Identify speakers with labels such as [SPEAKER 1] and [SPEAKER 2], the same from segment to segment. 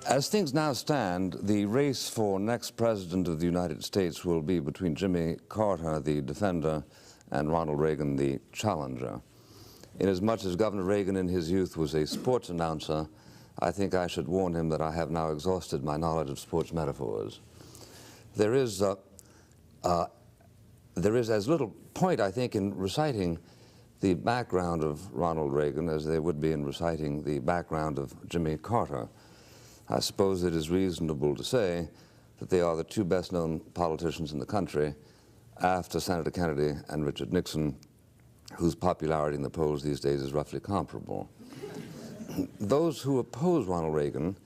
[SPEAKER 1] As things now stand, the race for next President of the United States will be between Jimmy Carter, the defender, and Ronald Reagan, the challenger. Inasmuch as Governor Reagan in his youth was a sports announcer, I think I should warn him that I have now exhausted my knowledge of sports metaphors. There is as little point, I think, in reciting the background of Ronald Reagan as there would be in reciting the background of Jimmy Carter. I suppose it is reasonable to say that they are the two best-known politicians in the country after Senator Kennedy and Richard Nixon, whose popularity in the polls these days is roughly comparable. Those who oppose Ronald Reagan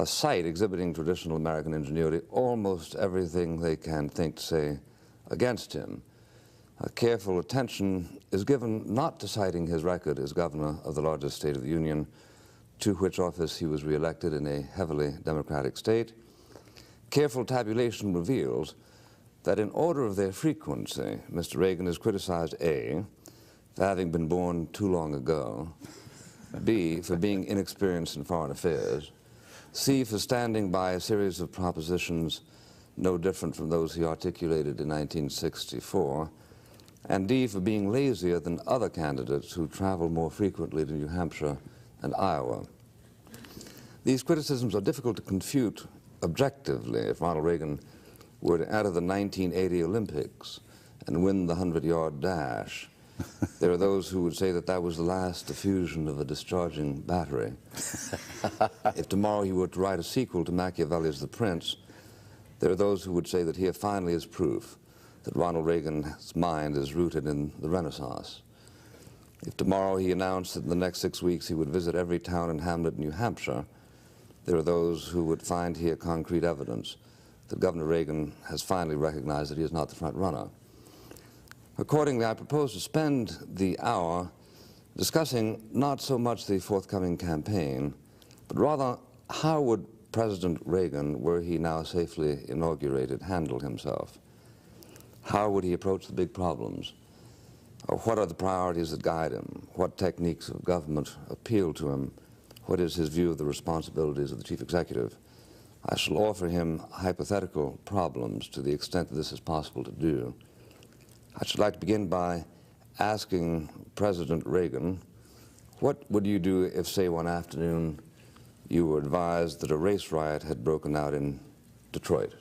[SPEAKER 1] cite, exhibiting traditional American ingenuity, almost everything they can think to say against him. Careful attention is given not to citing his record as governor of the largest state of the Union, to which office he was reelected in a heavily Democratic state. Careful tabulation reveals that in order of their frequency, Mr. Reagan is criticized A, for having been born too long ago, B, for being inexperienced in foreign affairs, C, for standing by a series of propositions no different from those he articulated in 1964, and D, for being lazier than other candidates who travel more frequently to New Hampshire and Iowa. These criticisms are difficult to confute objectively. If Ronald Reagan were to enter the 1980 Olympics and win the 100-yard dash, there are those who would say that that was the last diffusion of a discharging battery. If tomorrow he were to write a sequel to Machiavelli's The Prince, there are those who would say that here finally is proof that Ronald Reagan's mind is rooted in the Renaissance. If tomorrow he announced that in the next 6 weeks he would visit every town and hamlet in New Hampshire, there are those who would find here concrete evidence that Governor Reagan has finally recognized that he is not the front runner. Accordingly, I propose to spend the hour discussing not so much the forthcoming campaign, but rather how would President Reagan, were he now safely inaugurated, handle himself? How would he approach the big problems? What are the priorities that guide him? What techniques of government appeal to him? What is his view of the responsibilities of the chief executive? I shall offer him hypothetical problems to the extent that this is possible to do. I should like to begin by asking President Reagan, what would you do if, say, one afternoon you were advised that a race riot had broken out in Detroit?